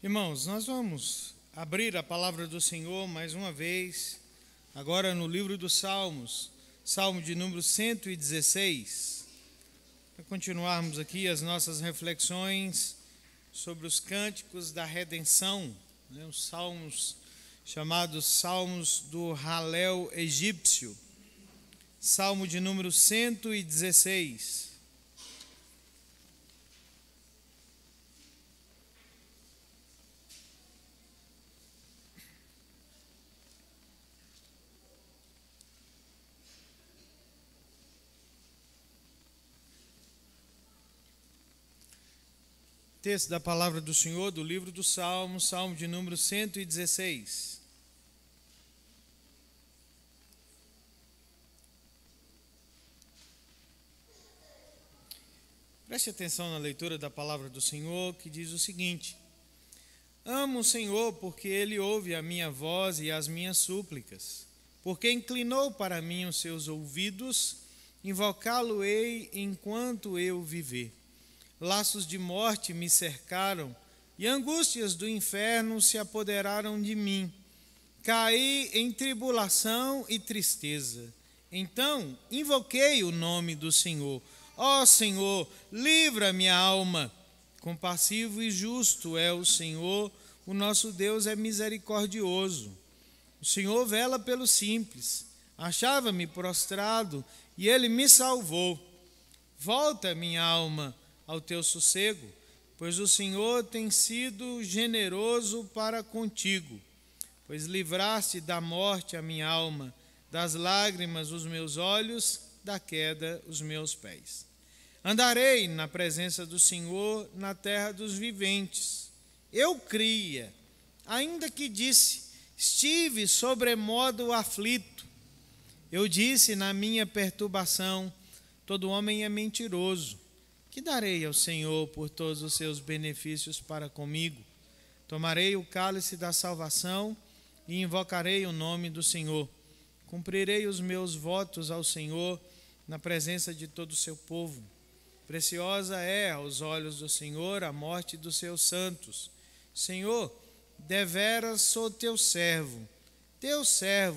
Irmãos, nós vamos abrir a palavra do Senhor mais uma vez, agora no livro dos Salmos, Salmo de número 116, para continuarmos aqui as nossas reflexões sobre os cânticos da redenção, os salmos chamados Salmos do Halel egípcio, Salmo de número 116. Texto da palavra do Senhor, do livro dos Salmos, Salmo de número 116. Preste atenção na leitura da palavra do Senhor, que diz o seguinte: Amo o Senhor porque Ele ouve a minha voz e as minhas súplicas, porque inclinou para mim os seus ouvidos, invocá-lo-ei enquanto eu viver. Laços de morte me cercaram e angústias do inferno se apoderaram de mim. Caí em tribulação e tristeza. Então invoquei o nome do Senhor. Ó Senhor, livra minha alma. Compassivo e justo é o Senhor, o nosso Deus é misericordioso. O Senhor vela pelo simples. Achava-me prostrado e Ele me salvou. Volta, minha alma, ao teu sossego, pois o Senhor tem sido generoso para contigo, pois livraste da morte a minha alma, das lágrimas os meus olhos, da queda os meus pés. Andarei na presença do Senhor na terra dos viventes. Eu cria, ainda que disse, estive sobremodo aflito. Eu disse na minha perturbação, todo homem é mentiroso. Que darei ao Senhor por todos os seus benefícios para comigo? Tomarei o cálice da salvação e invocarei o nome do Senhor. Cumprirei os meus votos ao Senhor na presença de todo o seu povo. Preciosa é aos olhos do Senhor a morte dos seus santos. Senhor, deveras sou teu servo,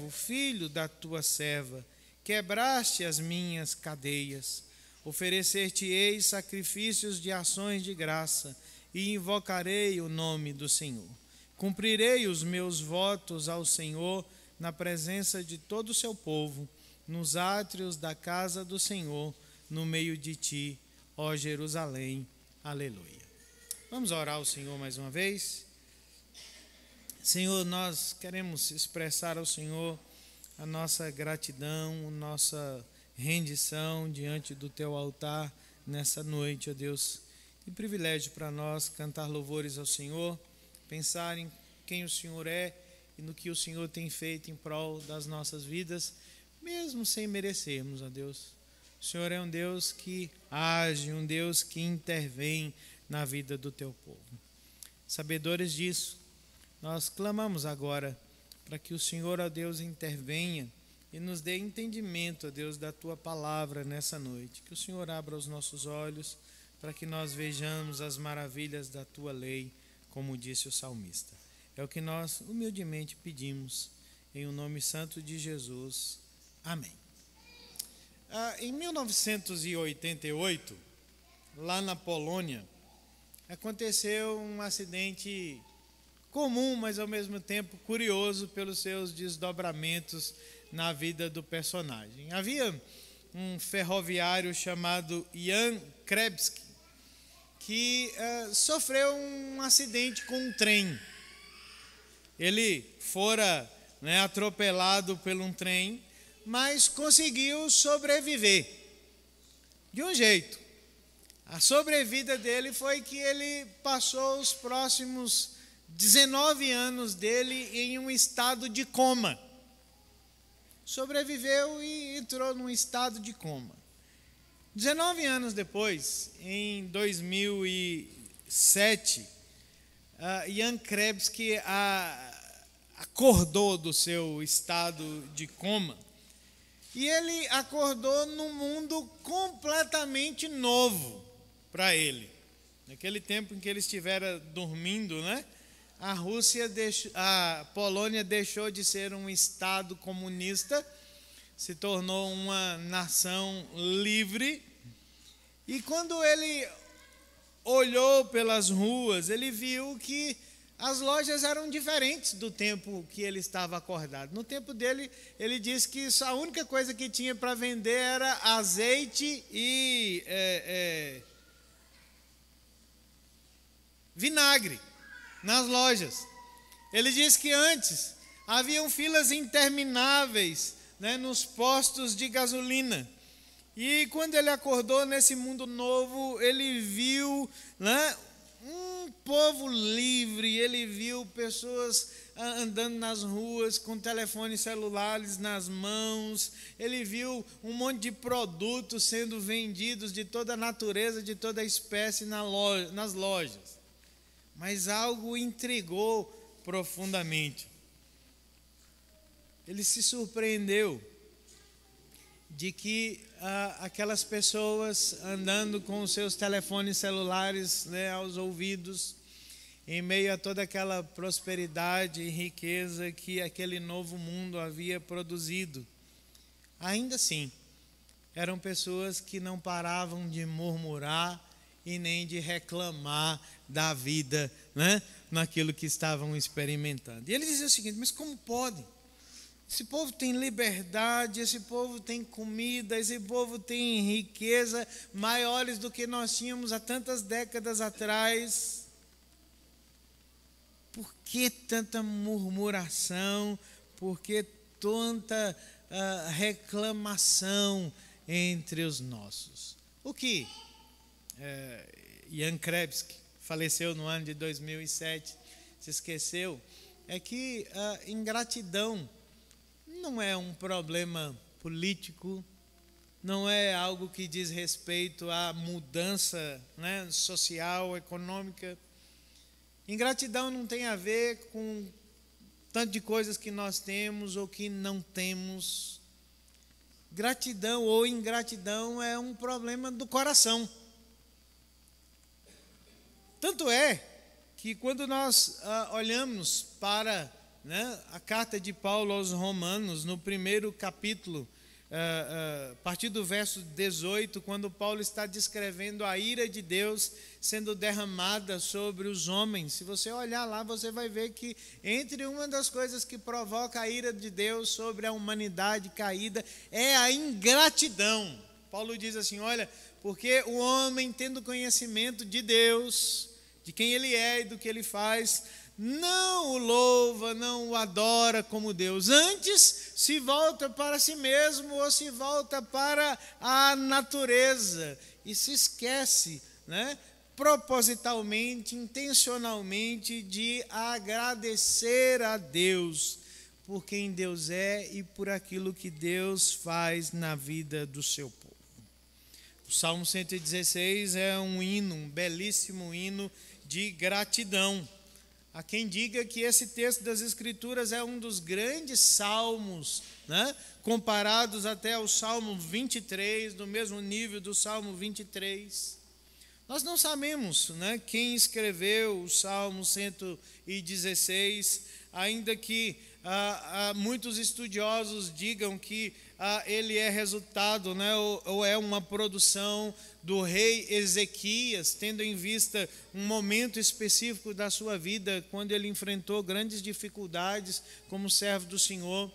filho da tua serva. Quebraste as minhas cadeias. Oferecer-te-ei sacrifícios de ações de graça e invocarei o nome do Senhor. Cumprirei os meus votos ao Senhor na presença de todo o seu povo, nos átrios da casa do Senhor, no meio de ti, ó Jerusalém. Aleluia. Vamos orar ao Senhor mais uma vez. Senhor, nós queremos expressar ao Senhor a nossa gratidão, a nossa rendição diante do teu altar nessa noite, ó Deus. Que privilégio para nós cantar louvores ao Senhor, pensar em quem o Senhor é e no que o Senhor tem feito em prol das nossas vidas, mesmo sem merecermos, ó Deus. O Senhor é um Deus que age, um Deus que intervém na vida do teu povo. Sabedores disso, nós clamamos agora para que o Senhor, ó Deus, intervenha e nos dê entendimento, ó Deus, da tua palavra nessa noite. Que o Senhor abra os nossos olhos para que nós vejamos as maravilhas da tua lei, como disse o salmista. É o que nós humildemente pedimos, em o nome santo de Jesus. Amém. Em 1988, lá na Polônia, aconteceu um acidente comum, mas ao mesmo tempo curioso pelos seus desdobramentos na vida do personagem. Havia um ferroviário chamado Jan Krebski que sofreu um acidente com um trem. Ele fora atropelado por um trem, mas conseguiu sobreviver de um jeito. A sobrevida dele foi que ele passou os próximos 19 anos dele em um estado de coma. Sobreviveu e entrou num estado de coma. 19 anos depois, em 2007, Jan Krebski acordou do seu estado de coma e ele acordou num mundo completamente novo para ele. Naquele tempo em que ele estivera dormindo, a Polônia deixou de ser um estado comunista, se tornou uma nação livre. E quando ele olhou pelas ruas, ele viu que as lojas eram diferentes do tempo que ele estava acordado. No tempo dele, ele disse que a única coisa que tinha para vender era azeite e vinagre nas lojas. Ele disse que antes haviam filas intermináveis, né, nos postos de gasolina. E quando ele acordou nesse mundo novo, ele viu, né, um povo livre. Ele viu pessoas andando nas ruas com telefones celulares nas mãos. Ele viu um monte de produtos sendo vendidos de toda a natureza, de toda a espécie nas lojas. Mas algo o intrigou profundamente. Ele se surpreendeu de que aquelas pessoas andando com os seus telefones celulares, né, aos ouvidos, em meio a toda aquela prosperidade e riqueza que aquele novo mundo havia produzido, ainda assim, eram pessoas que não paravam de murmurar e nem de reclamar da vida, né, naquilo que estavam experimentando. E ele dizia o seguinte: mas como pode? Esse povo tem liberdade, esse povo tem comida, esse povo tem riqueza maiores do que nós tínhamos há tantas décadas atrás. Por que tanta murmuração? Por que tanta reclamação entre os nossos? O que Jan Krebs, faleceu no ano de 2007, se esqueceu, é que a ingratidão não é um problema político, não é algo que diz respeito à mudança, né, social, econômica. Ingratidão não tem a ver com tanto de coisas que nós temos ou que não temos. Gratidão ou ingratidão é um problema do coração. Tanto é que quando nós olhamos para, né, a carta de Paulo aos Romanos, no primeiro capítulo, a partir do verso 18, quando Paulo está descrevendo a ira de Deus sendo derramada sobre os homens, se você olhar lá, você vai ver que entre uma das coisas que provoca a ira de Deus sobre a humanidade caída é a ingratidão. Paulo diz assim: olha, porque o homem, tendo conhecimento de Deus, de quem ele é e do que ele faz, não o louva, não o adora como Deus. Antes se volta para si mesmo ou se volta para a natureza e se esquece, né, propositalmente, intencionalmente, de agradecer a Deus por quem Deus é e por aquilo que Deus faz na vida do seu povo. O Salmo 116 é um hino, um belíssimo hino de gratidão. Há quem diga que esse texto das Escrituras é um dos grandes salmos, né, comparados até ao Salmo 23, do mesmo nível do Salmo 23. Nós não sabemos, né, quem escreveu o Salmo 116, ainda que muitos estudiosos digam que ele é resultado, né, ou é uma produção do rei Ezequias, tendo em vista um momento específico da sua vida, quando ele enfrentou grandes dificuldades como servo do Senhor.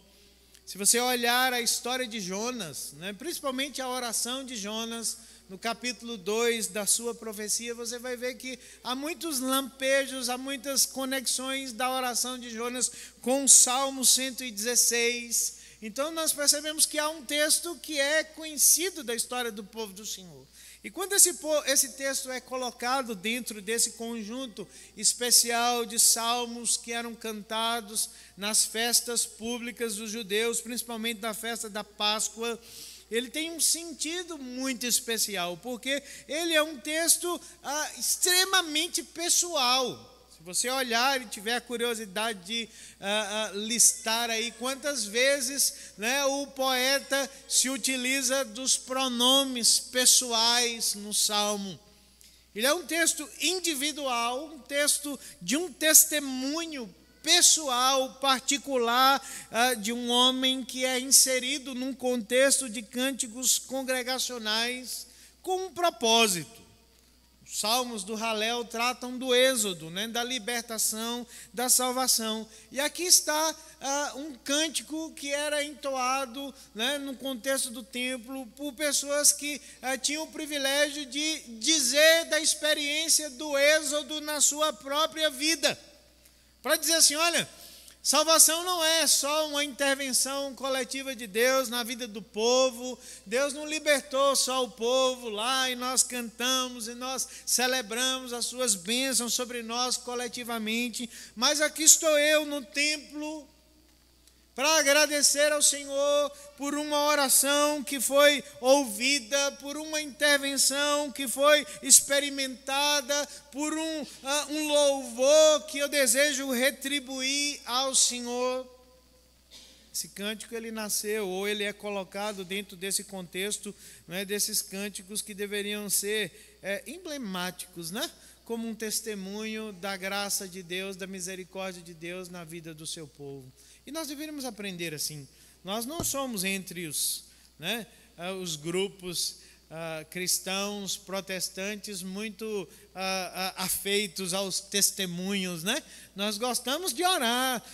Se você olhar a história de Jonas, né, principalmente a oração de Jonas, no capítulo 2 da sua profecia, você vai ver que há muitos lampejos, há muitas conexões da oração de Jonas com o Salmo 116. Então nós percebemos que há um texto que é conhecido da história do povo do Senhor. E quando esse texto é colocado dentro desse conjunto especial de salmos que eram cantados nas festas públicas dos judeus, principalmente na festa da Páscoa, ele tem um sentido muito especial, porque ele é um texto extremamente pessoal. Se você olhar e tiver a curiosidade de listar aí quantas vezes, né, o poeta se utiliza dos pronomes pessoais no Salmo. Ele é um texto individual, um texto de um testemunho pessoal, particular, de um homem que é inserido num contexto de cânticos congregacionais com um propósito. Os salmos do Halel tratam do êxodo, né, da libertação, da salvação. E aqui está um cântico que era entoado, né, no contexto do templo por pessoas que tinham o privilégio de dizer da experiência do êxodo na sua própria vida. Para dizer assim, olha, salvação não é só uma intervenção coletiva de Deus na vida do povo. Deus não libertou só o povo lá e nós cantamos e nós celebramos as suas bênçãos sobre nós coletivamente. Mas aqui estou eu no templo para agradecer ao Senhor por uma oração que foi ouvida, por uma intervenção que foi experimentada, por um louvor que eu desejo retribuir ao Senhor. Esse cântico ele nasceu, ou ele é colocado dentro desse contexto, né, desses cânticos que deveriam ser emblemáticos, né, como um testemunho da graça de Deus, da misericórdia de Deus na vida do seu povo. E nós deveríamos aprender assim. Nós não somos entre os grupos cristãos, protestantes, muito afeitos aos testemunhos, né? Nós gostamos de orar,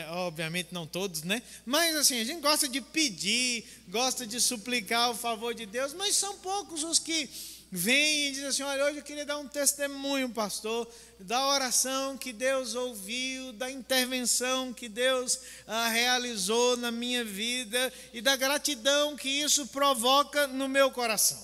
obviamente não todos, né? Mas assim, a gente gosta de pedir, gosta de suplicar o favor de Deus, mas são poucos os que vem e diz assim, olha, hoje eu queria dar um testemunho, pastor, da oração que Deus ouviu, da intervenção que Deus realizou na minha vida e da gratidão que isso provoca no meu coração.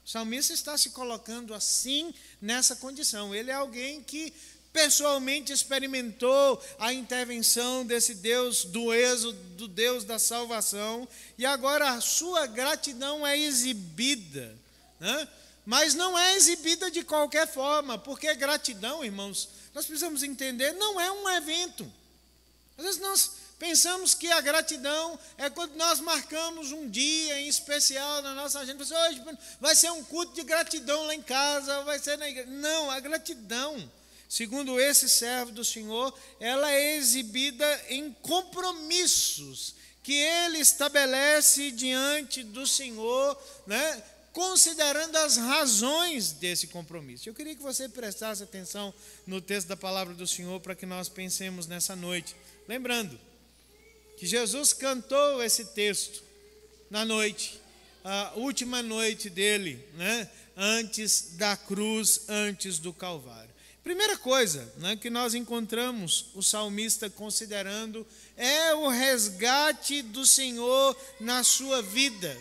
O salmista está se colocando assim, nessa condição. Ele é alguém que pessoalmente experimentou a intervenção desse Deus do êxodo, do Deus da salvação, e agora a sua gratidão é exibida, né? Mas não é exibida de qualquer forma, porque gratidão, irmãos, nós precisamos entender, não é um evento. Às vezes nós pensamos que a gratidão é quando nós marcamos um dia em especial na nossa agenda. Hoje vai ser um culto de gratidão lá em casa, vai ser na igreja. Não, a gratidão, segundo esse servo do Senhor, ela é exibida em compromissos que ele estabelece diante do Senhor, né? Considerando as razões desse compromisso. Eu queria que você prestasse atenção no texto da palavra do Senhor para que nós pensemos nessa noite. Lembrando que Jesus cantou esse texto na noite, a última noite dele, né, antes da cruz, antes do Calvário. Primeira coisa, né, que nós encontramos o salmista considerando é o resgate do Senhor na sua vida.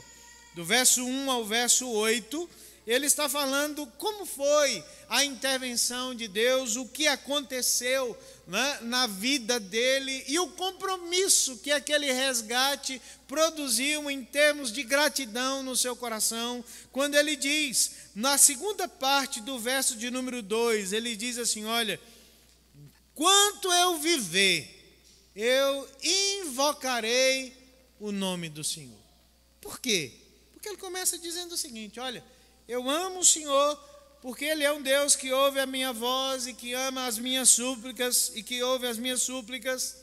Do verso 1 ao verso 8, ele está falando como foi a intervenção de Deus, o que aconteceu, né, na vida dele e o compromisso que aquele resgate produziu em termos de gratidão no seu coração. Quando ele diz, na segunda parte do verso de número 2, ele diz assim, olha, enquanto eu viver, eu invocarei o nome do Senhor. Por quê? Porque ele começa dizendo o seguinte, olha, eu amo o Senhor porque Ele é um Deus que ouve a minha voz e que ama as minhas súplicas e que ouve as minhas súplicas,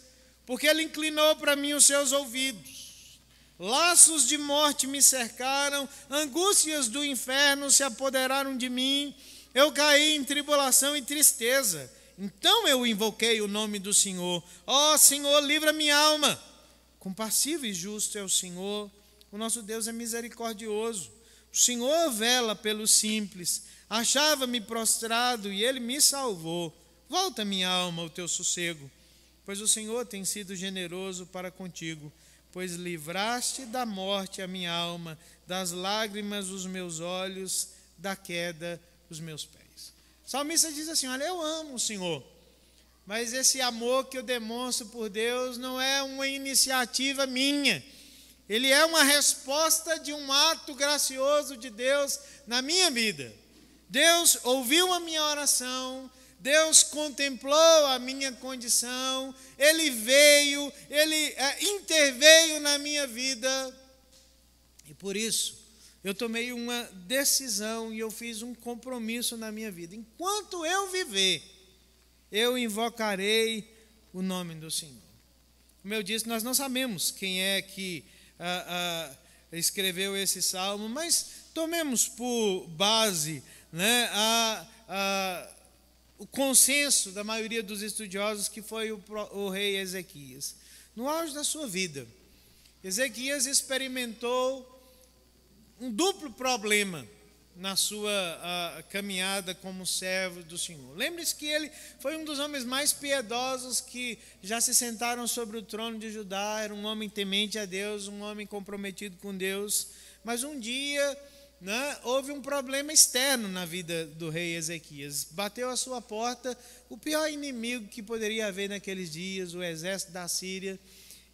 porque Ele inclinou para mim os seus ouvidos. Laços de morte me cercaram, angústias do inferno se apoderaram de mim, eu caí em tribulação e tristeza. Então eu invoquei o nome do Senhor. Ó Senhor, livra minha alma. Compassivo e justo é o Senhor. O nosso Deus é misericordioso. O Senhor vela pelos simples. Achava-me prostrado e Ele me salvou. Volta, minha alma, ao teu sossego, pois o Senhor tem sido generoso para contigo, pois livraste da morte a minha alma, das lágrimas os meus olhos, da queda os meus pés. O salmista diz assim, olha, eu amo o Senhor, mas esse amor que eu demonstro por Deus não é uma iniciativa minha. Ele é uma resposta de um ato gracioso de Deus na minha vida. Deus ouviu a minha oração, Deus contemplou a minha condição, Ele veio, Ele interveio na minha vida. E por isso, eu tomei uma decisão e eu fiz um compromisso na minha vida. Enquanto eu viver, eu invocarei o nome do Senhor. Como eu disse, nós não sabemos quem é que escreveu esse salmo, mas tomemos por base, né, o consenso da maioria dos estudiosos que foi o rei Ezequias. No auge da sua vida, Ezequias experimentou um duplo problema na sua caminhada como servo do Senhor. Lembre-se que ele foi um dos homens mais piedosos que já se sentaram sobre o trono de Judá. Era um homem temente a Deus, um homem comprometido com Deus. Mas um dia, né, houve um problema externo na vida do rei Ezequias. Bateu à sua porta o pior inimigo que poderia haver naqueles dias, o exército da Síria.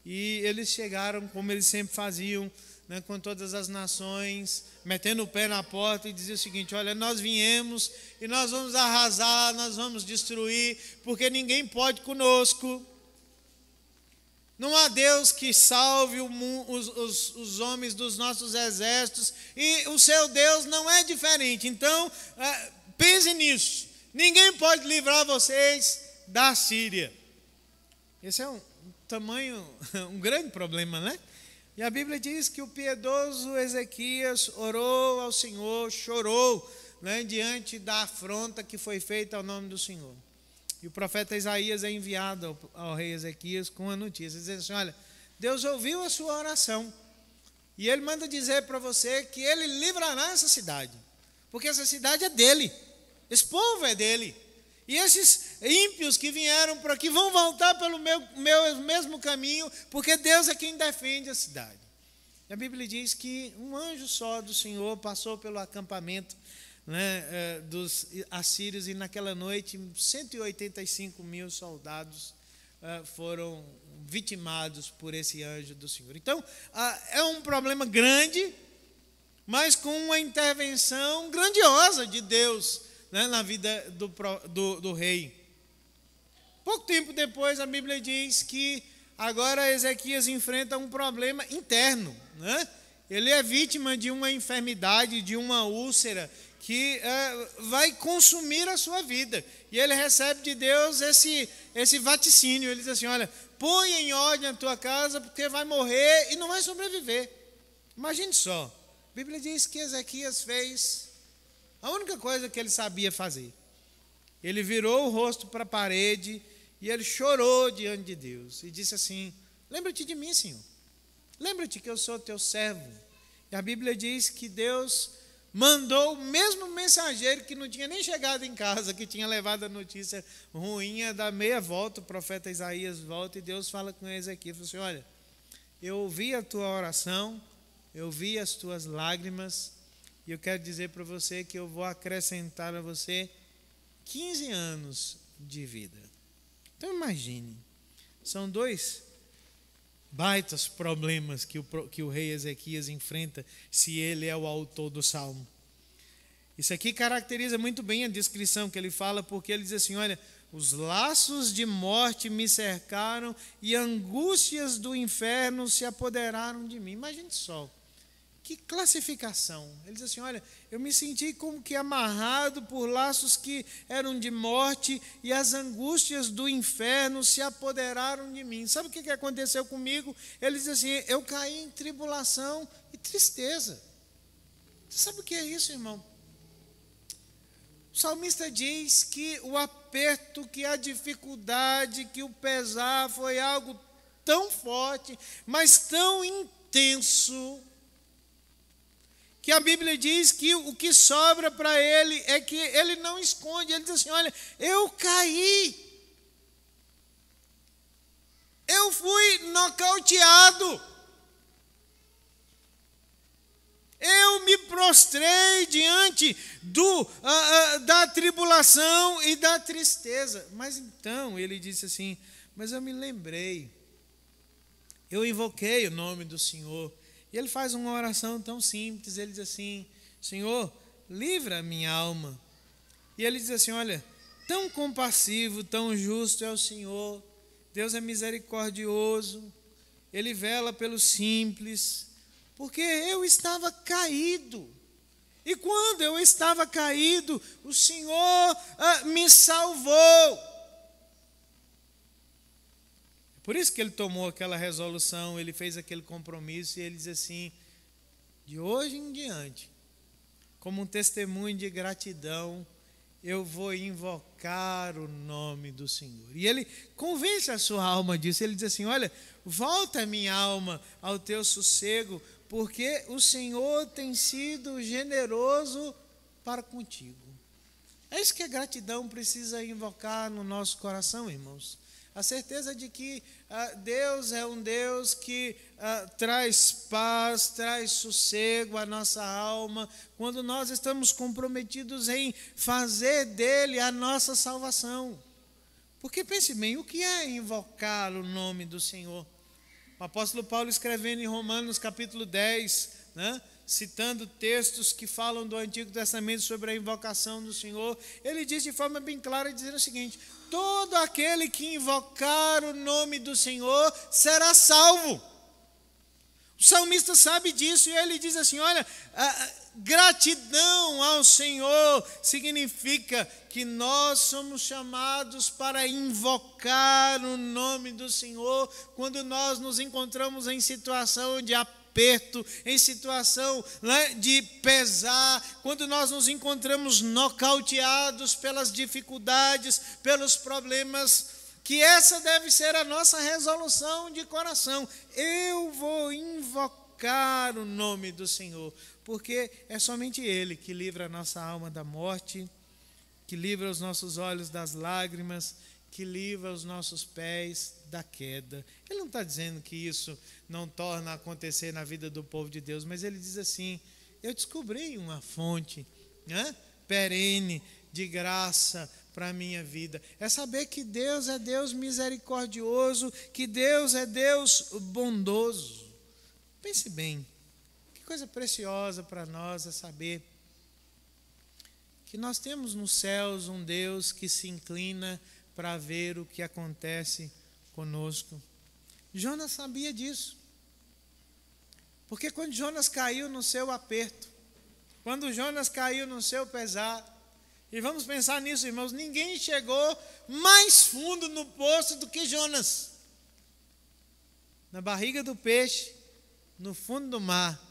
E eles chegaram, como eles sempre faziam, né, com todas as nações, metendo o pé na porta e dizia o seguinte: olha, nós viemos e nós vamos arrasar, nós vamos destruir, porque ninguém pode conosco. Não há Deus que salve os homens dos nossos exércitos, e o seu Deus não é diferente. Então, pense nisso. Ninguém pode livrar vocês da Síria. Esse é um grande problema, né? E a Bíblia diz que o piedoso Ezequias orou ao Senhor, chorou, né, diante da afronta que foi feita ao nome do Senhor. E o profeta Isaías é enviado ao rei Ezequias com a notícia, dizendo assim: olha, Deus ouviu a sua oração, e Ele manda dizer para você que Ele livrará essa cidade, porque essa cidade é dEle, esse povo é dEle. E esses ímpios que vieram por aqui vão voltar pelo meu mesmo caminho, porque Deus é quem defende a cidade. E a Bíblia diz que um anjo só do Senhor passou pelo acampamento, né, dos assírios, e naquela noite 185 mil soldados foram vitimados por esse anjo do Senhor. Então, é um problema grande, mas com uma intervenção grandiosa de Deus, né, na vida do rei. Pouco tempo depois, a Bíblia diz que agora Ezequias enfrenta um problema interno, né? Ele é vítima de uma enfermidade, de uma úlcera, que vai consumir a sua vida. E ele recebe de Deus esse vaticínio. Ele diz assim: olha, põe em ordem a tua casa, porque vai morrer e não vai sobreviver. Imagine só, a Bíblia diz que Ezequias fez a única coisa que ele sabia fazer. Ele virou o rosto para a parede e ele chorou diante de Deus e disse assim: lembra-te de mim, Senhor. Lembra-te que eu sou teu servo. E a Bíblia diz que Deus mandou o mesmo mensageiro que não tinha nem chegado em casa, que tinha levado a notícia ruim, a dar meia volta. O profeta Isaías volta e Deus fala com Ezequias, fala assim: olha, eu ouvi a tua oração, eu vi as tuas lágrimas, e eu quero dizer para você que eu vou acrescentar a você 15 anos de vida. Então imagine, são dois baitas problemas que o rei Ezequias enfrenta, se ele é o autor do salmo. Isso aqui caracteriza muito bem a descrição que ele fala, porque ele diz assim: olha, os laços de morte me cercaram e angústias do inferno se apoderaram de mim. Imagine só. Que classificação. Ele diz assim: olha, eu me senti como que amarrado por laços que eram de morte e as angústias do inferno se apoderaram de mim. Sabe o que aconteceu comigo? Ele diz assim: eu caí em tribulação e tristeza. Você sabe o que é isso, irmão? O salmista diz que o aperto, que a dificuldade, que o pesar foi algo tão forte, mas tão intenso, que a Bíblia diz que o que sobra para ele é que ele não esconde. Ele diz assim: olha, eu caí, eu fui nocauteado, eu me prostrei diante da tribulação e da tristeza. Mas então ele disse assim: mas eu me lembrei, eu invoquei o nome do Senhor. E ele faz uma oração tão simples. Ele diz assim: Senhor, livra a minha alma. E ele diz assim: olha, tão compassivo, tão justo é o Senhor. Deus é misericordioso, Ele vela pelo simples, porque eu estava caído. E quando eu estava caído, o Senhor me salvou. Por isso que ele tomou aquela resolução, ele fez aquele compromisso e ele diz assim: de hoje em diante, como um testemunho de gratidão, eu vou invocar o nome do Senhor. E ele convence a sua alma disso. Ele diz assim: olha, volta minha alma ao teu sossego, porque o Senhor tem sido generoso para contigo. É isso que a gratidão precisa invocar no nosso coração, irmãos. A certeza de que Deus é um Deus que traz paz, traz sossego à nossa alma, quando nós estamos comprometidos em fazer dele a nossa salvação. Porque pense bem, o que é invocar o nome do Senhor? O apóstolo Paulo, escrevendo em Romanos capítulo 10, citando textos que falam do Antigo Testamento sobre a invocação do Senhor, ele diz de forma bem clara, dizendo o seguinte: todo aquele que invocar o nome do Senhor será salvo. O salmista sabe disso e ele diz assim: olha, gratidão ao Senhor significa que nós somos chamados para invocar o nome do Senhor quando nós nos encontramos em situação de aperto, em situação de pesar, quando nós nos encontramos nocauteados pelas dificuldades, pelos problemas, que essa deve ser a nossa resolução de coração. Eu vou invocar o nome do Senhor, porque é somente Ele que livra a nossa alma da morte, que livra os nossos olhos das lágrimas, que livra os nossos pés da queda. Ele não está dizendo que isso não torna a acontecer na vida do povo de Deus, mas ele diz assim: eu descobri uma fonte perene de graça para a minha vida. É saber que Deus é Deus misericordioso, que Deus é Deus bondoso. Pense bem, que coisa preciosa para nós é saber que nós temos nos céus um Deus que se inclina para ver o que acontece conosco. Jonas sabia disso, porque quando Jonas caiu no seu aperto, quando Jonas caiu no seu pesar, e vamos pensar nisso, irmãos, ninguém chegou mais fundo no poço do que Jonas. Na barriga do peixe, no fundo do mar.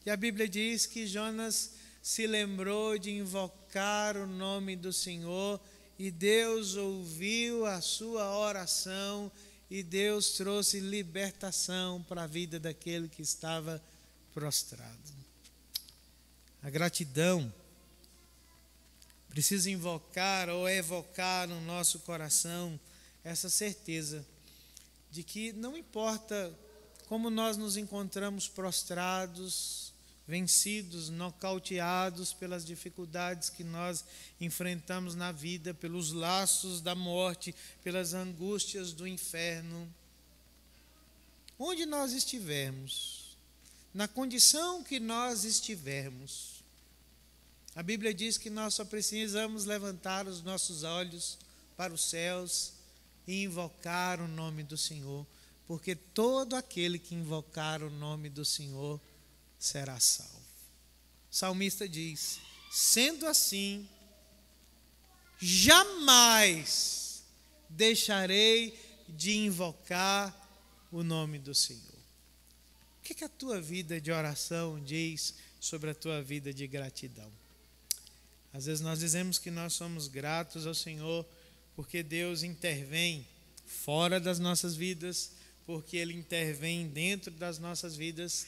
E a Bíblia diz que Jonas se lembrou de invocar o nome do Senhor, e Deus ouviu a sua oração, e Deus trouxe libertação para a vida daquele que estava prostrado. A gratidão precisa invocar ou evocar no nosso coração essa certeza de que não importa como nós nos encontramos prostrados, vencidos, nocauteados pelas dificuldades que nós enfrentamos na vida, pelos laços da morte, pelas angústias do inferno. Onde nós estivermos, na condição que nós estivermos, a Bíblia diz que nós só precisamos levantar os nossos olhos para os céus e invocar o nome do Senhor, porque todo aquele que invocar o nome do Senhor será salvo. O salmista diz: sendo assim, jamais deixarei de invocar o nome do Senhor. O que a tua vida de oração diz sobre a tua vida de gratidão? Às vezes nós dizemos que nós somos gratos ao Senhor porque Deus intervém fora das nossas vidas, porque Ele intervém dentro das nossas vidas,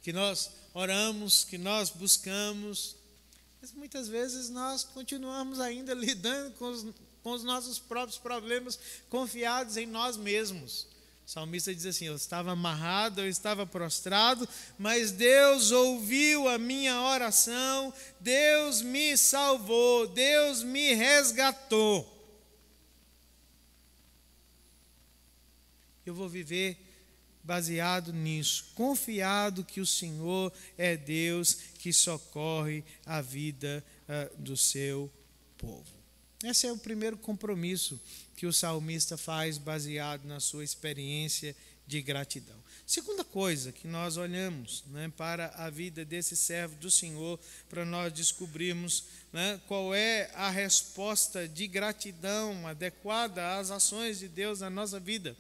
que nós oramos, que nós buscamos, mas muitas vezes nós continuamos ainda lidando com os nossos próprios problemas, confiados em nós mesmos. O salmista diz assim: eu estava amarrado, eu estava prostrado, mas Deus ouviu a minha oração, Deus me salvou, Deus me resgatou. Eu vou viver baseado nisso, confiado que o Senhor é Deus que socorre a vida do seu povo. Esse é o primeiro compromisso que o salmista faz baseado na sua experiência de gratidão. Segunda coisa que nós olhamos, né, para a vida desse servo do Senhor, para nós descobrirmos, né, qual é a resposta de gratidão adequada às ações de Deus na nossa vida.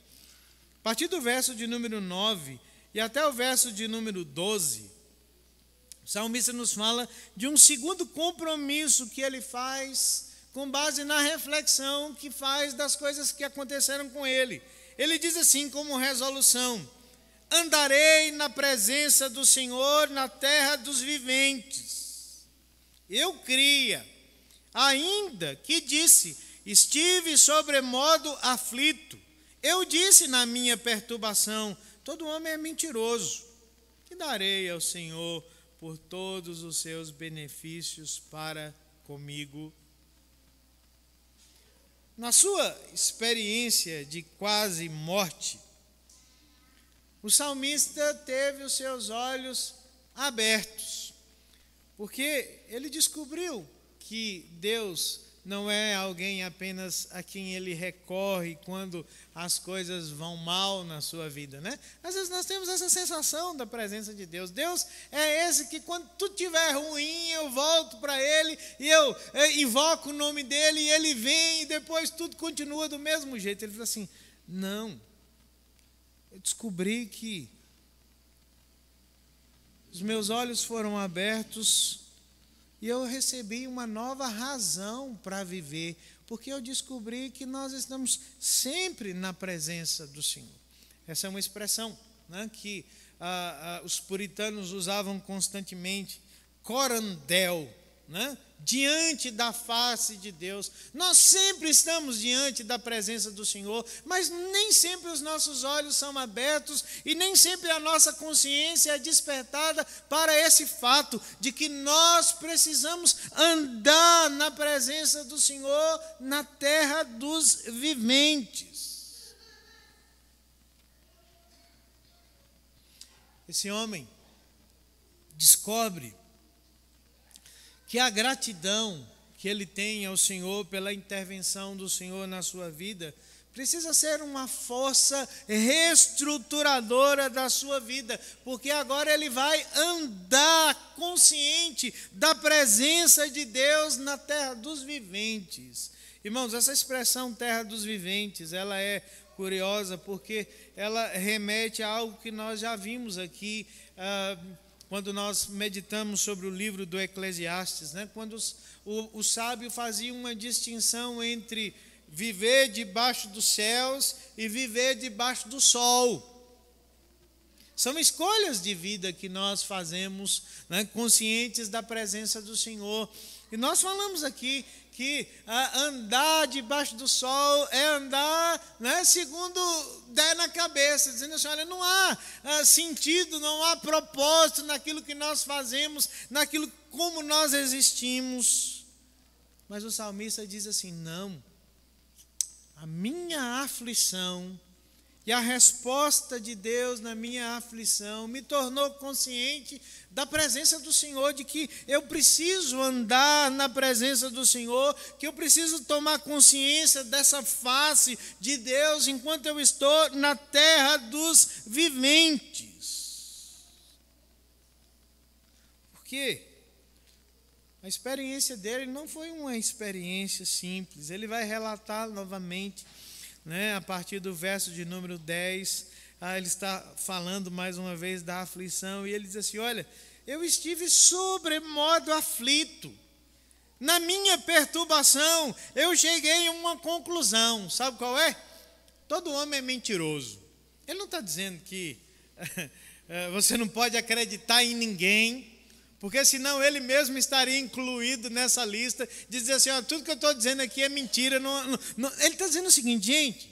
A partir do verso de número 9 e até o verso de número 12, o salmista nos fala de um segundo compromisso que ele faz com base na reflexão que faz das coisas que aconteceram com ele. Ele diz assim como resolução: andarei na presença do Senhor na terra dos viventes. Eu cria, ainda que disse, estive sobremodo aflito. Eu disse na minha perturbação, todo homem é mentiroso. Que darei ao Senhor por todos os seus benefícios para comigo? Na sua experiência de quase morte, o salmista teve os seus olhos abertos, porque ele descobriu que Deus não é alguém apenas a quem ele recorre quando as coisas vão mal na sua vida, né? Às vezes nós temos essa sensação da presença de Deus. Deus é esse que quando tudo estiver ruim, eu volto para Ele e eu invoco o nome dEle e Ele vem e depois tudo continua do mesmo jeito. Ele fala assim, não, eu descobri que os meus olhos foram abertos e eu recebi uma nova razão para viver, porque eu descobri que nós estamos sempre na presença do Senhor. Essa é uma expressão, né, que os puritanos usavam constantemente, corandel, né, diante da face de Deus. Nós sempre estamos diante da presença do Senhor, mas nem sempre os nossos olhos são abertos e nem sempre a nossa consciência é despertada para esse fato de que nós precisamos andar na presença do Senhor na terra dos viventes. Esse homem descobre que a gratidão que ele tem ao Senhor pela intervenção do Senhor na sua vida precisa ser uma força reestruturadora da sua vida, porque agora ele vai andar consciente da presença de Deus na terra dos viventes. Irmãos, essa expressão terra dos viventes, ela é curiosa porque ela remete a algo que nós já vimos aqui, quando nós meditamos sobre o livro do Eclesiastes, né? Quando o sábio fazia uma distinção entre viver debaixo dos céus e viver debaixo do sol. São escolhas de vida que nós fazemos, né, conscientes da presença do Senhor. E nós falamos aqui que andar debaixo do sol é andar, né, segundo der na cabeça, dizendo assim, olha, não há sentido, não há propósito naquilo que nós fazemos, naquilo como nós existimos. Mas o salmista diz assim, não, a minha aflição e a resposta de Deus na minha aflição me tornou consciente da presença do Senhor, de que eu preciso andar na presença do Senhor, que eu preciso tomar consciência dessa face de Deus enquanto eu estou na terra dos viventes. Porque a experiência dele não foi uma experiência simples. Ele vai relatar novamente, né, a partir do verso de número 10, ele está falando mais uma vez da aflição, e ele diz assim, olha, eu estive sobremodo aflito, na minha perturbação, eu cheguei a uma conclusão, sabe qual é? Todo homem é mentiroso. Ele não está dizendo que você não pode acreditar em ninguém, porque senão ele mesmo estaria incluído nessa lista, de dizer assim, ó, tudo que eu estou dizendo aqui é mentira. Ele está dizendo o seguinte, gente,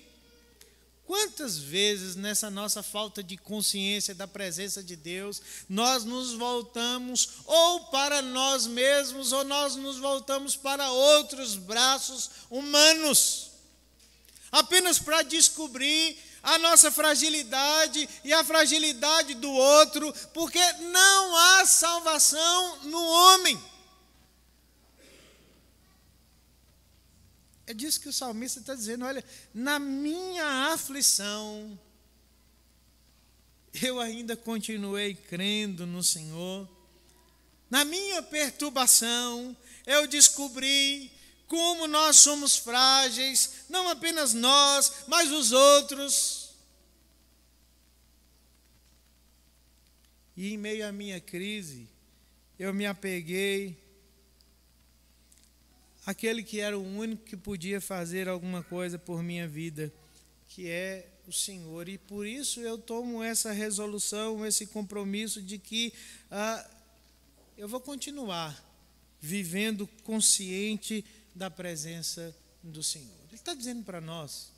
quantas vezes nessa nossa falta de consciência da presença de Deus, nós nos voltamos ou para nós mesmos, ou nós nos voltamos para outros braços humanos, apenas para descobrir a nossa fragilidade e a fragilidade do outro, porque não há salvação no homem. É disso que o salmista está dizendo, olha, na minha aflição, eu ainda continuei crendo no Senhor. Na minha perturbação, eu descobri como nós somos frágeis, não apenas nós, mas os outros. E em meio à minha crise, eu me apeguei àquele que era o único que podia fazer alguma coisa por minha vida, que é o Senhor. E por isso eu tomo essa resolução, esse compromisso de que eu vou continuar vivendo consciente da presença do Senhor. Ele está dizendo para nós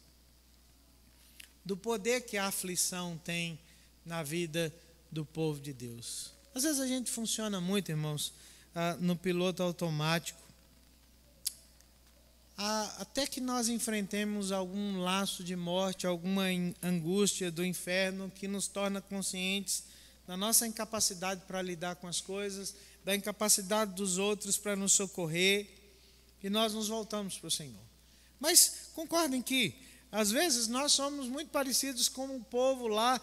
do poder que a aflição tem na vida do povo de Deus. Às vezes a gente funciona muito, irmãos, no piloto automático. Até que nós enfrentemos algum laço de morte, alguma angústia do inferno que nos torna conscientes da nossa incapacidade para lidar com as coisas, da incapacidade dos outros para nos socorrer, e nós nos voltamos para o Senhor. Mas concordem que, às vezes, nós somos muito parecidos com o povo lá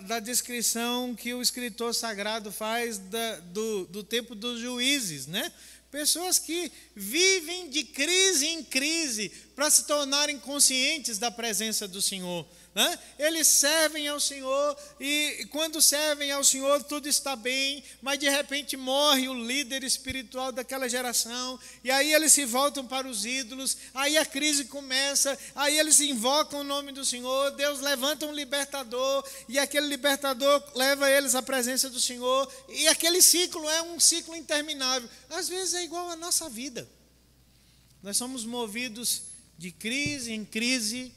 da descrição que o escritor sagrado faz do tempo dos juízes, né? Pessoas que vivem de crise em crise para se tornarem conscientes da presença do Senhor, né? Eles servem ao Senhor e quando servem ao Senhor tudo está bem, mas de repente morre o líder espiritual daquela geração e aí eles se voltam para os ídolos, aí a crise começa, aí eles invocam o nome do Senhor, Deus levanta um libertador e aquele libertador leva eles à presença do Senhor e aquele ciclo é um ciclo interminável. Às vezes é igual à nossa vida. Nós somos movidos de crise em crise,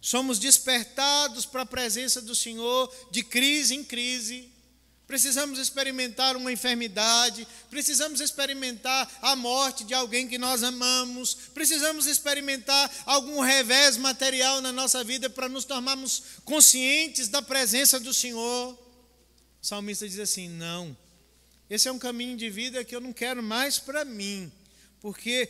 somos despertados para a presença do Senhor de crise em crise. Precisamos experimentar uma enfermidade, precisamos experimentar a morte de alguém que nós amamos, precisamos experimentar algum revés material na nossa vida para nos tornarmos conscientes da presença do Senhor. O salmista diz assim: não, esse é um caminho de vida que eu não quero mais para mim, porque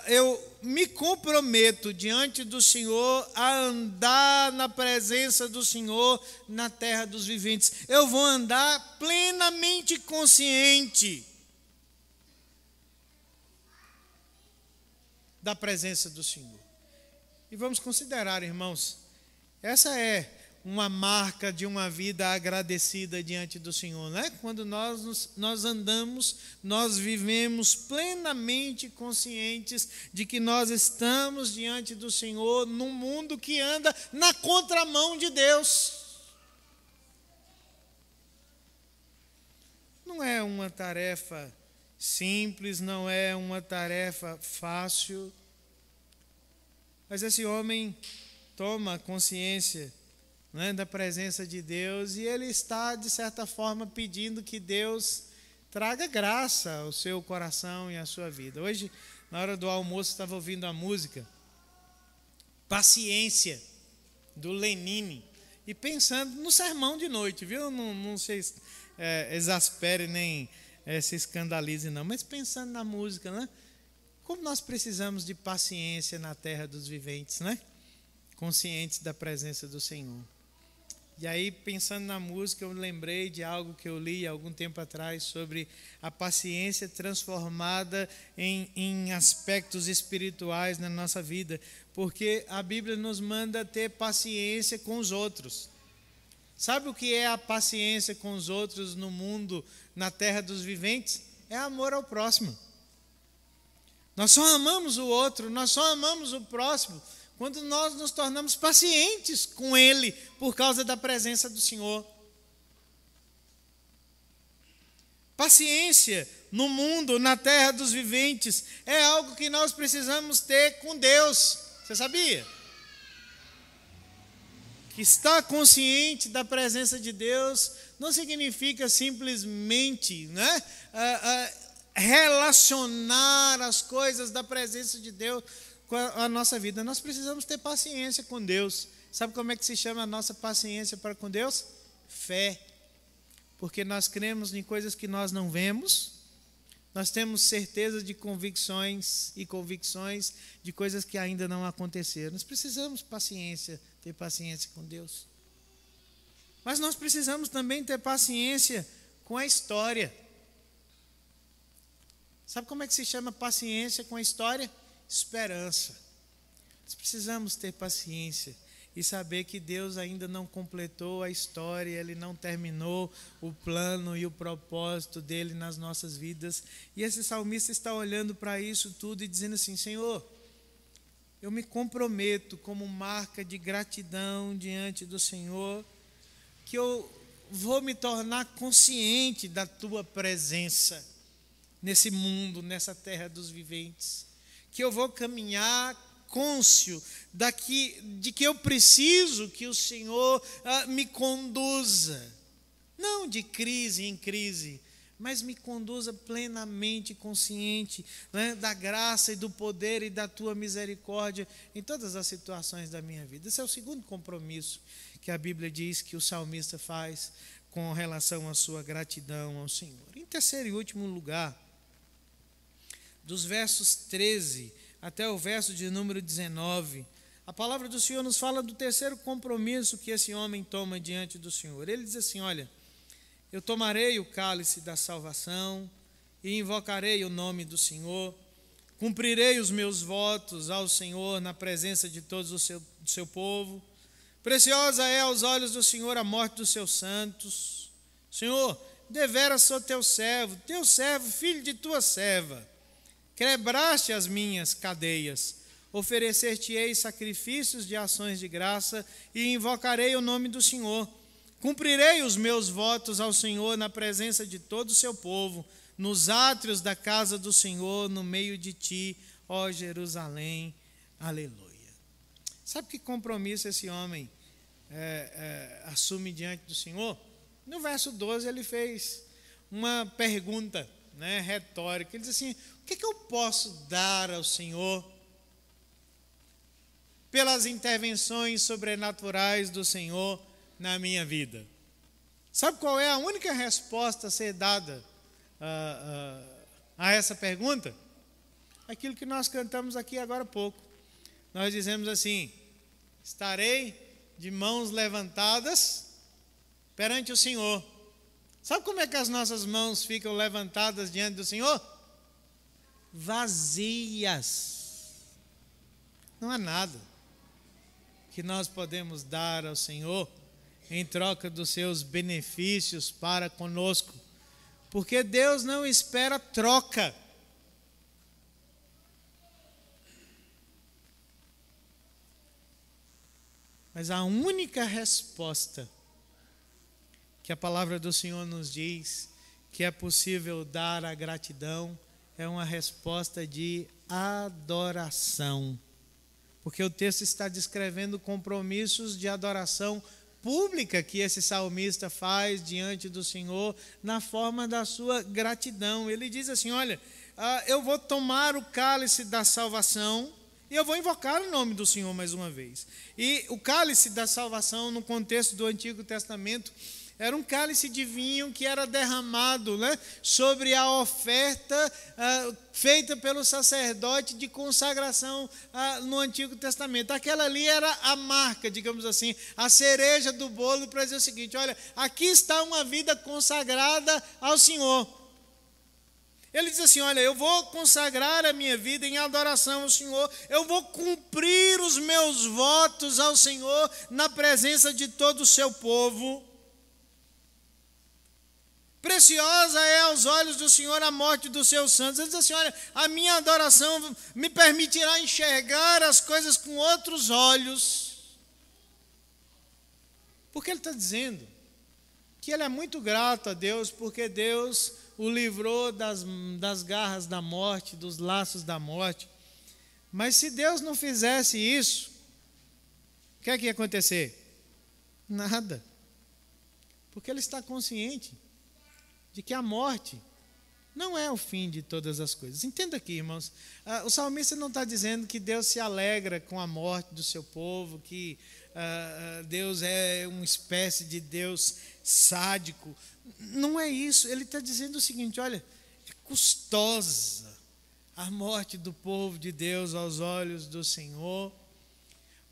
eu me comprometo diante do Senhor a andar na presença do Senhor na terra dos viventes. Eu vou andar plenamente consciente da presença do Senhor. E vamos considerar, irmãos, essa é uma marca de uma vida agradecida diante do Senhor, né? Quando nós andamos, nós vivemos plenamente conscientes de que nós estamos diante do Senhor num mundo que anda na contramão de Deus. Não é uma tarefa simples, não é uma tarefa fácil, mas esse homem toma consciência, né, da presença de Deus, e ele está, de certa forma, pedindo que Deus traga graça ao seu coração e à sua vida. Hoje, na hora do almoço, estava ouvindo a música Paciência, do Lenine, e pensando no sermão de noite, viu? Não se exaspere nem se escandalize não, mas pensando na música, né? Como nós precisamos de paciência na terra dos viventes, né? Conscientes da presença do Senhor. E aí, pensando na música, eu lembrei de algo que eu li há algum tempo atrás sobre a paciência transformada em aspectos espirituais na nossa vida, porque a Bíblia nos manda ter paciência com os outros. Sabe o que é a paciência com os outros no mundo, na terra dos viventes? É amor ao próximo. Nós só amamos o outro, nós só amamos o próximo quando nós nos tornamos pacientes com ele por causa da presença do Senhor. Paciência no mundo, na terra dos viventes, é algo que nós precisamos ter com Deus. Você sabia? Que estar consciente da presença de Deus não significa simplesmente, né, relacionar as coisas da presença de Deus com a nossa vida. Nós precisamos ter paciência com Deus. Sabe como é que se chama a nossa paciência para com Deus? Fé. Porque nós cremos em coisas que nós não vemos, nós temos certeza de convicções de coisas que ainda não aconteceram. Nós precisamos ter paciência com Deus. Mas nós precisamos também ter paciência com a história. Sabe como é que se chama paciência com a história? Esperança. Nós precisamos ter paciência e saber que Deus ainda não completou a história, Ele não terminou o plano e o propósito dEle nas nossas vidas. E esse salmista está olhando para isso tudo e dizendo assim: Senhor, eu me comprometo como marca de gratidão diante do Senhor, que eu vou me tornar consciente da Tua presença nesse mundo, nessa terra dos viventes, que eu vou caminhar cônscio de que eu preciso que o Senhor me conduza, não de crise em crise, mas me conduza plenamente consciente, né, da graça e do poder e da Tua misericórdia em todas as situações da minha vida. Esse é o segundo compromisso que a Bíblia diz que o salmista faz com relação à sua gratidão ao Senhor. Em terceiro e último lugar, dos versos 13 até o verso de número 19, a palavra do Senhor nos fala do terceiro compromisso que esse homem toma diante do Senhor. Ele diz assim: olha, eu tomarei o cálice da salvação e invocarei o nome do Senhor, cumprirei os meus votos ao Senhor na presença de todos do seu povo. Preciosa é aos olhos do Senhor a morte dos seus santos. Senhor, deveras sou teu servo, filho de tua serva. Quebraste as minhas cadeias, oferecer-te-ei sacrifícios de ações de graça e invocarei o nome do Senhor. Cumprirei os meus votos ao Senhor na presença de todo o seu povo, nos átrios da casa do Senhor, no meio de ti, ó Jerusalém. Aleluia. Sabe que compromisso esse homem assume diante do Senhor? No verso 12 ele fez uma pergunta, né, retórica. Ele diz assim: o que eu posso dar ao Senhor pelas intervenções sobrenaturais do Senhor na minha vida? Sabe qual é a única resposta a ser dada a essa pergunta? Aquilo que nós cantamos aqui agora há pouco. Nós dizemos assim: estarei de mãos levantadas perante o Senhor. Sabe como é que as nossas mãos ficam levantadas diante do Senhor? Vazias. Não há nada que nós podemos dar ao Senhor em troca dos seus benefícios para conosco, porque Deus não espera troca. Mas a única resposta que a palavra do Senhor nos diz que é possível dar à gratidão é uma resposta de adoração. Porque o texto está descrevendo compromissos de adoração pública que esse salmista faz diante do Senhor na forma da sua gratidão. Ele diz assim: olha, eu vou tomar o cálice da salvação e eu vou invocar o nome do Senhor mais uma vez. E o cálice da salvação, no contexto do Antigo Testamento, era um cálice de vinho que era derramado, né, sobre a oferta feita pelo sacerdote de consagração no Antigo Testamento. Aquela ali era a marca, digamos assim, a cereja do bolo para dizer o seguinte: olha, aqui está uma vida consagrada ao Senhor. Ele diz assim: olha, eu vou consagrar a minha vida em adoração ao Senhor, eu vou cumprir os meus votos ao Senhor na presença de todo o seu povo. Preciosa é aos olhos do Senhor a morte dos seus santos. Ele diz assim: olha, a minha adoração me permitirá enxergar as coisas com outros olhos. Porque ele está dizendo que ele é muito grato a Deus, porque Deus o livrou das garras da morte, dos laços da morte. Mas se Deus não fizesse isso, o que é que ia acontecer? Nada. Porque ele está consciente de que a morte não é o fim de todas as coisas. Entenda aqui, irmãos, o salmista não está dizendo que Deus se alegra com a morte do seu povo, que Deus é uma espécie de Deus sádico. Não é isso. Ele está dizendo o seguinte: olha, é custosa a morte do povo de Deus aos olhos do Senhor,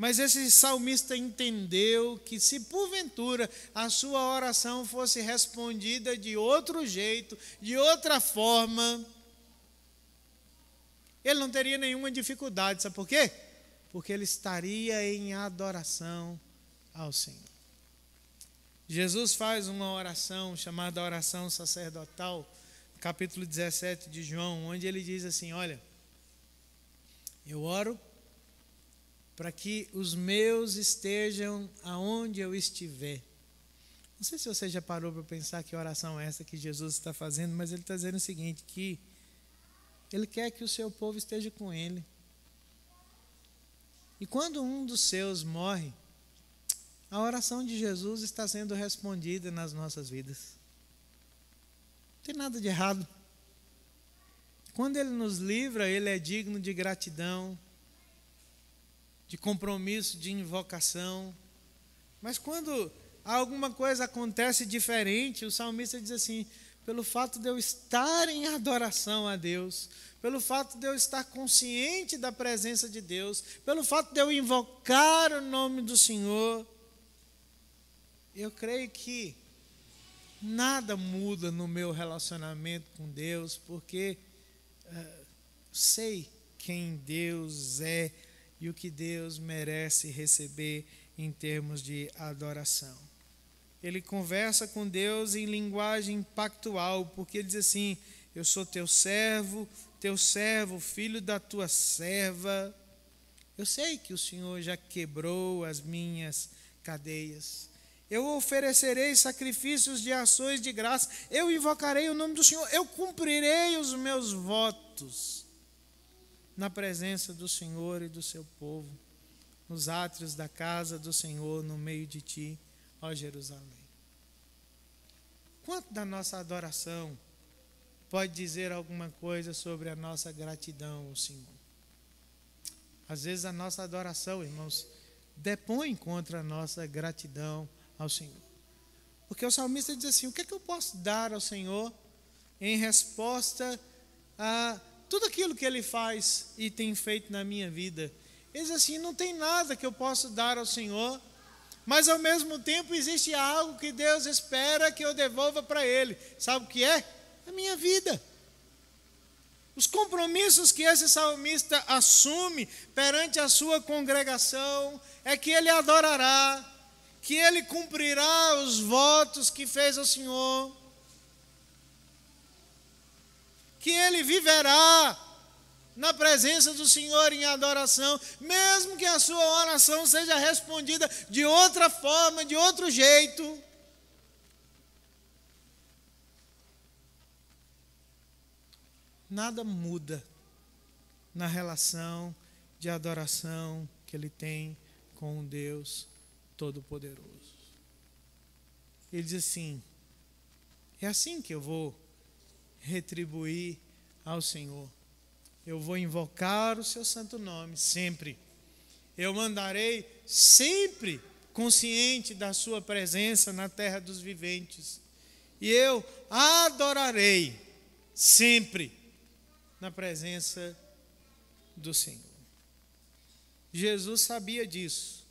Mas esse salmista entendeu que se porventura a sua oração fosse respondida de outro jeito, de outra forma, ele não teria nenhuma dificuldade. Sabe por quê? Porque ele estaria em adoração ao Senhor. Jesus faz uma oração chamada oração sacerdotal, capítulo 17 de João, onde ele diz assim: olha, eu oro para que os meus estejam aonde eu estiver. Não sei se você já parou para pensar que oração é essa que Jesus está fazendo, mas ele está dizendo o seguinte, que ele quer que o seu povo esteja com ele. E quando um dos seus morre, a oração de Jesus está sendo respondida nas nossas vidas. Não tem nada de errado. Quando ele nos livra, ele é digno de gratidão, de compromisso, de invocação. Mas quando alguma coisa acontece diferente, o salmista diz assim: pelo fato de eu estar em adoração a Deus, pelo fato de eu estar consciente da presença de Deus, pelo fato de eu invocar o nome do Senhor, eu creio que nada muda no meu relacionamento com Deus, porque sei quem Deus é e o que Deus merece receber em termos de adoração. Ele conversa com Deus em linguagem pactual, porque ele diz assim: eu sou teu servo, filho da tua serva. Eu sei que o Senhor já quebrou as minhas cadeias. Eu oferecerei sacrifícios de ações de graça, eu invocarei o nome do Senhor, eu cumprirei os meus votos na presença do Senhor e do seu povo, nos átrios da casa do Senhor, no meio de ti, ó Jerusalém. Quanto da nossa adoração pode dizer alguma coisa sobre a nossa gratidão ao Senhor? Às vezes a nossa adoração, irmãos, depõe contra a nossa gratidão ao Senhor. Porque o salmista diz assim: o que é que eu posso dar ao Senhor em resposta a tudo aquilo que Ele faz e tem feito na minha vida? Ele diz assim: não tem nada que eu possa dar ao Senhor, mas ao mesmo tempo existe algo que Deus espera que eu devolva para Ele. Sabe o que é? A minha vida. Os compromissos que esse salmista assume perante a sua congregação é que ele adorará, que ele cumprirá os votos que fez ao Senhor, que ele viverá na presença do Senhor em adoração, mesmo que a sua oração seja respondida de outra forma, de outro jeito. Nada muda na relação de adoração que ele tem com o Deus Todo-Poderoso. Ele diz assim: é assim que eu vou retribuir ao Senhor. Eu vou invocar o seu santo nome sempre. Eu mandarei sempre consciente da sua presença na terra dos viventes. E eu adorarei sempre na presença do Senhor. Jesus sabia disso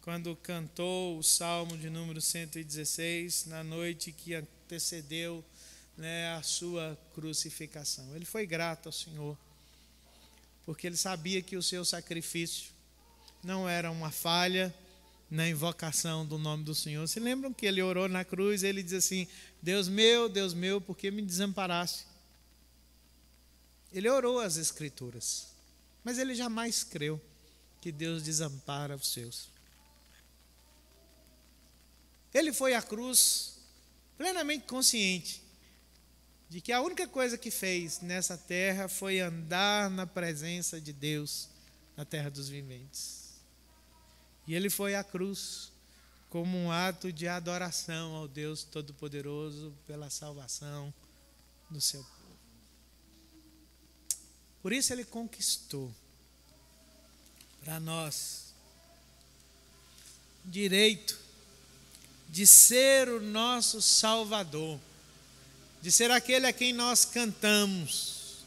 quando cantou o Salmo de número 116 na noite que antecedeu a sua crucificação. Ele foi grato ao Senhor, porque ele sabia que o seu sacrifício não era uma falha na invocação do nome do Senhor. Se lembram que ele orou na cruz? Ele diz assim: Deus meu, por que me desamparaste? Ele orou as Escrituras, mas ele jamais creu que Deus desampara os seus. Ele foi à cruz plenamente consciente de que a única coisa que fez nessa terra foi andar na presença de Deus na terra dos viventes. E ele foi à cruz como um ato de adoração ao Deus Todo-Poderoso pela salvação do seu povo. Por isso ele conquistou para nós direito de ser o nosso Salvador, de ser aquele a quem nós cantamos,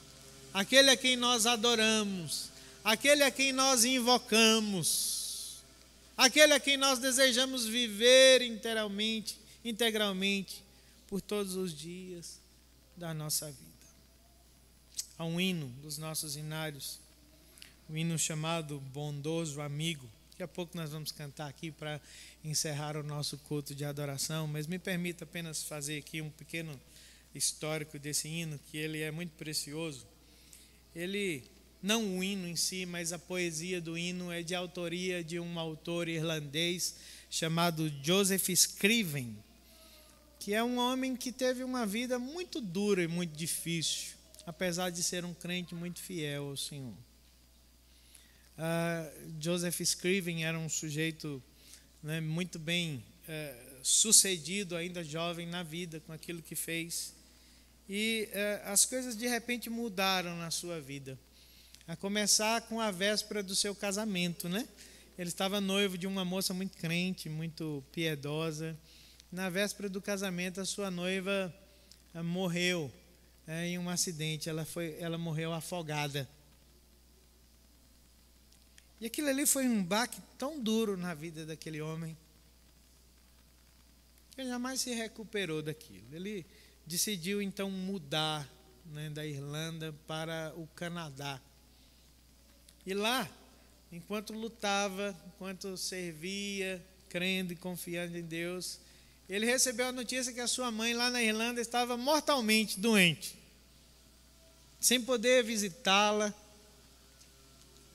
aquele a quem nós adoramos, aquele a quem nós invocamos. aquele a quem nós desejamos viver integralmente, por todos os dias da nossa vida. Há um hino dos nossos hinários, um hino chamado Bondoso Amigo. Daqui a pouco nós vamos cantar aqui para encerrar o nosso culto de adoração, mas me permita apenas fazer aqui um pequeno histórico desse hino, que ele é muito precioso. Ele, não o hino em si, mas a poesia do hino é de autoria de um autor irlandês chamado Joseph Scriven, que é um homem que teve uma vida muito dura e muito difícil, apesar de ser um crente muito fiel ao Senhor. Joseph Scriven era um sujeito, né, muito bem sucedido, ainda jovem na vida, com aquilo que fez. E as coisas de repente mudaram na sua vida. A começar com a véspera do seu casamento, né? Ele estava noivo de uma moça muito crente, muito piedosa. Na véspera do casamento, a sua noiva morreu em um acidente. Ela morreu afogada. E aquilo ali foi um baque tão duro na vida daquele homem, que ele jamais se recuperou daquilo. Ele decidiu então mudar, né, da Irlanda para o Canadá. E lá, enquanto lutava, enquanto servia, crendo e confiando em Deus, ele recebeu a notícia que a sua mãe lá na Irlanda estava mortalmente doente, sem poder visitá-la,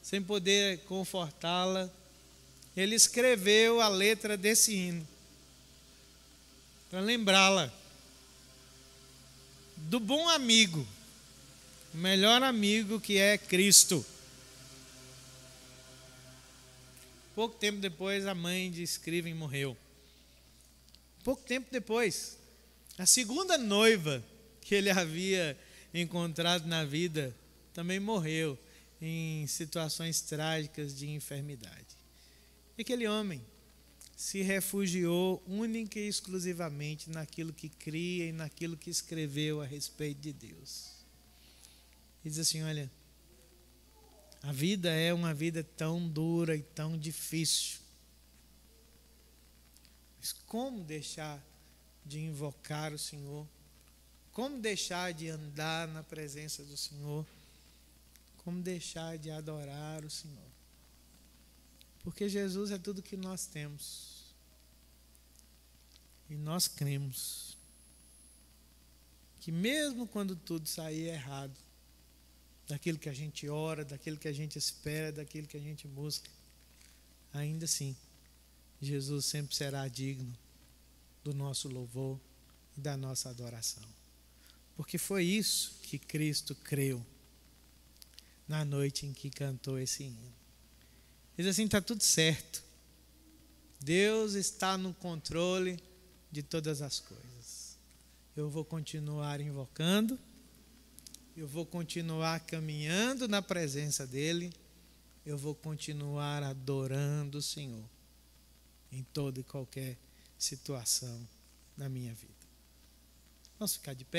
sem poder confortá-la. Ele escreveu a letra desse hino para lembrá-la do bom amigo, o melhor amigo que é Cristo. Pouco tempo depois, a mãe de Scriven morreu. Pouco tempo depois, a segunda noiva que ele havia encontrado na vida também morreu em situações trágicas de enfermidade. E aquele homem se refugiou única e exclusivamente naquilo que cria e naquilo que escreveu a respeito de Deus. E diz assim: olha, a vida é uma vida tão dura e tão difícil, mas como deixar de invocar o Senhor? Como deixar de andar na presença do Senhor? Como deixar de adorar o Senhor? Porque Jesus é tudo que nós temos. E nós cremos que mesmo quando tudo sair errado, daquilo que a gente ora, daquilo que a gente espera, daquilo que a gente busca, ainda assim, Jesus sempre será digno do nosso louvor e da nossa adoração. Porque foi isso que Cristo creu na noite em que cantou esse hino. Diz assim: está tudo certo. Deus está no controle de todas as coisas. Eu vou continuar invocando, eu vou continuar caminhando na presença dEle, eu vou continuar adorando o Senhor em toda e qualquer situação na minha vida. Vamos ficar de pé?